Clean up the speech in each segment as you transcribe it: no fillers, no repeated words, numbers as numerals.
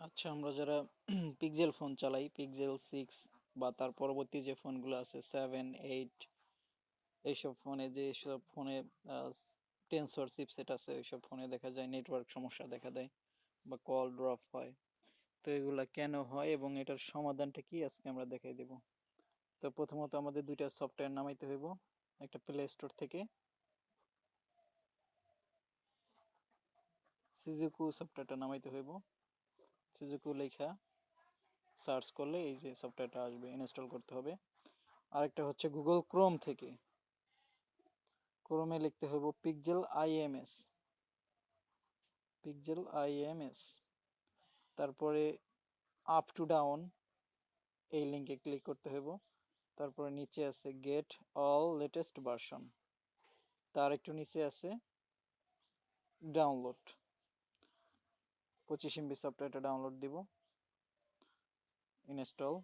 আচ্ছা, আমরা যারা পিক্সেল ফোন চালাই, পিক্সেল 6 বা তার পরবর্তী যে ফোনগুলো আছে 7, 8, এইসব ফোনে যেসব ফোনে টেনসর চিপসেট আছে, ওইসব ফোনে দেখা যায় নেটওয়ার্ক সমস্যা দেখা দেয় বা কল ড্রপ হয়। তো এগুলা কেন হয় এবং এটার সমাধানটা কি আজকে আমরা দেখাই দেব। তো প্রথমত আমাদের দুইটা সফটওয়্যার নামাইতে হইব। একটা প্লে স্টোর থেকে সিজুকু সফটওয়্যারটা নামাইতে হইব। সিজুকু লেখা সার্চ করলে এই যে সফটওয়্যারটা আসবে, ইনস্টল করতে হবে। আরেকটা হচ্ছে গুগল ক্রোম থেকে, ক্রোমে লিখতে হবে পিক্সেল আইএমএস, পিক্সেল আইএমএস। তারপরে আপ টু ডাউন এই লিঙ্কে ক্লিক করতে হবে। তারপরে নিচে আছে গেট অল লেটেস্ট ভার্সন, তার একটু নিচে আছে ডাউনলোড। 25 MB সফটওয়্যারটা ডাউনলোড দিব, ইনস্টল।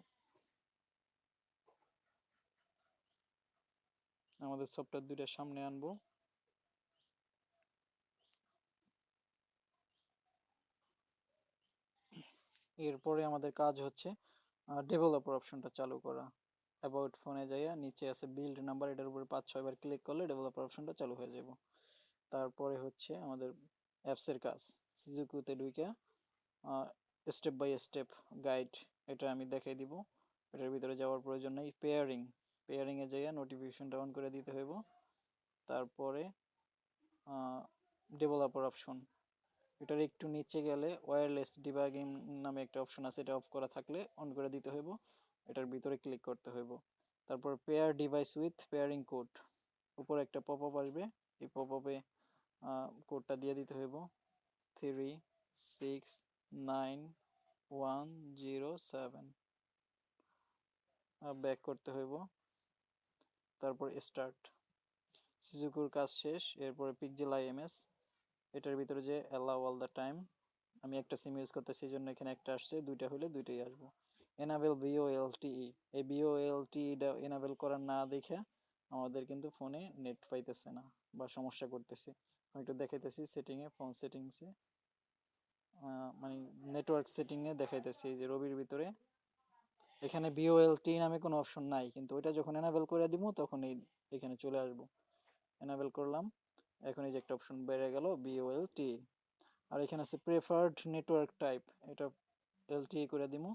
আমাদের সফটওয়্যার দুইটা সামনে আনবো। এরপরে আমাদের কাজ হচ্ছে ডেভেলপার অপশনটা চালু করা। অ্যাবাউট ফোনে যাইয়া নিচে আছে বিল্ড নাম্বার, এটার উপরে 5-6 বার ক্লিক করলে ডেভেলপার অপশনটা চালু হয়ে যাব। তারপরে হচ্ছে আমাদের অ্যাপসের কাজ, সিজুকুতে ঢুইকা স্টেপ বাই স্টেপ গাইড এটা আমি দেখাই দিব। এটার ভিতরে যাওয়ার প্রয়োজন নেই। পেয়ারিংয়ে যাইয়া নোটিফিকেশনটা অন করে দিতে হইব। তারপরে ডেভেলপার অপশন, এটার একটু নিচে গেলে ওয়্যারলেস ডিবাগিং নামে একটা অপশন আছে, এটা অফ করা থাকলে অন করে দিতে হইব। এটার ভিতরে ক্লিক করতে হইব। তারপর pair device with pairing code, উপরে একটা পপ আপ আসবে, এই পপ আপে কোডটা দিয়ে দিতে হইব 369107, ব্যাক করতে হইব। তারপর স্টার্ট, সিজুকুর কাজ শেষ। এরপরে পিক্সেল আইএমএস, এটার ভিতরে যে অ্যালাউ অল দ্য টাইম, আমি একটা সিম ইউজ করতেছি এই জন্য এখানে একটা আসছে, দুইটা হলে দুইটাই আসবো। এনাবেল ভিওএলটিই, এই ভিওএলটিইটা এনাবেল করা না দেখে আমাদের কিন্তু ফোনে নেট পাইতেছে না বা সমস্যা করতেছে। আমি একটু দেখাইতেছি সেটিংয়ে, ফোন সেটিংসে মানে নেটওয়ার্ক সেটিংয়ে দেখাইতেছি যে রবির ভিতরে এখানে ভিওএলটি নামে কোনো অপশন নাই, কিন্তু ওইটা যখন এনাবেল করে দিব তখন এখানে চলে আসবো। এনাবেল করলাম, এখন এই যে একটা অপশন বেড়ে গেল ভিওএলটি। আর এখানে আছে প্রেফার্ড নেটওয়ার্ক টাইপ, এটা এলটিই করে দিব।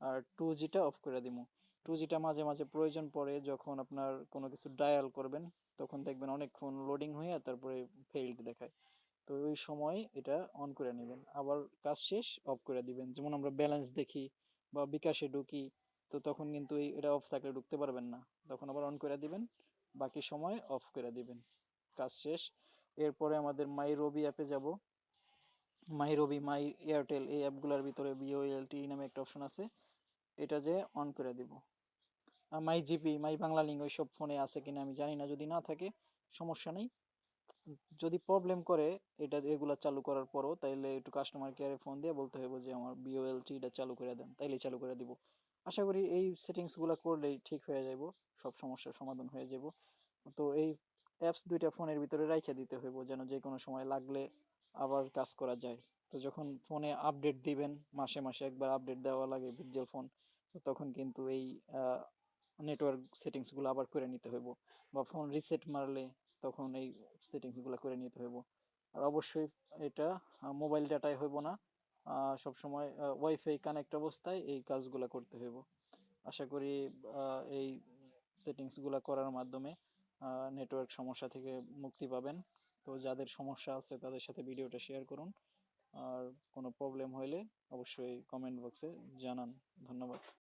আর 2Gটা অফ করে দিব। 2Gটা মাঝে মাঝে প্রয়োজন পড়ে, যখন আপনার কোনো কিছু ডায়াল করবেন তখন দেখবেন অনেকক্ষণ লোডিং হয়ে তারপরে ফেইল্ড দেখায়, তো ওই সময় এটা অন করে নেবেন। আবার কাজ শেষ অফ করে দিবেন। যেমন আমরা ব্যালেন্স দেখি বা বিকাশে ঢুকি, তো তখন কিন্তু এটা অফ থাকলে ঢুকতে পারবেন না, তখন আবার অন করে দিবেন, বাকি সময় অফ করে দিবেন। কাজ শেষ। এরপরে আমাদের মাই রবি অ্যাপে যাব। মাই রবি, মাই এয়ারটেল, এই অ্যাপগুলোর ভিতরে বিওএলটি নামে একটা অপশন আছে, এটা যে অন করে দিব। মাই জিপি, মাই বাংলা লিঙ্ক ওইসব ফোনে আছে কিনা আমি জানি না, যদি না থাকে সমস্যা নেই। যদি প্রবলেম করে এটা এগুলা চালু করার পরও, তাইলে একটু কাস্টমার কেয়ারে ফোন দিয়ে বলতে হবে যে আমার বিওএলটিটা চালু করে দেন, তাইলেই চালু করে দিব। আশা করি এই সেটিংসগুলো করলেই ঠিক হয়ে যাব, সব সমস্যার সমাধান হয়ে যাব। তো এই অ্যাপস দুইটা ফোনের ভিতরে রাইখে দিতে হইব, যেন যে কোনো সময় লাগলে আবার কাজ করা যায়। তো যখন ফোনে আপডেট দিবেন, মাসে মাসে একবার আপডেট দেওয়া লাগে পিক্সেল ফোন, তো তখন কিন্তু এই নেটওয়ার্ক সেটিংসগুলো আবার করে নিতে হইব, বা ফোন রিসেট মারলে তখন এই সেটিংসগুলো করে নিতে হইব। আর অবশ্যই এটা মোবাইল ডাটায় হইব না, সবসময় ওয়াইফাই কানেক্ট অবস্থায় এই কাজগুলো করতে হইব। আশা করি এই সেটিংসগুলো করার মাধ্যমে নেটওয়ার্ক সমস্যা থেকে মুক্তি পাবেন। তো যাদের সমস্যা আছে তাদের সাথে ভিডিওটা শেয়ার করুন, আর কোনো প্রবলেম হলে অবশ্যই কমেন্ট বক্সে জানান। ধন্যবাদ।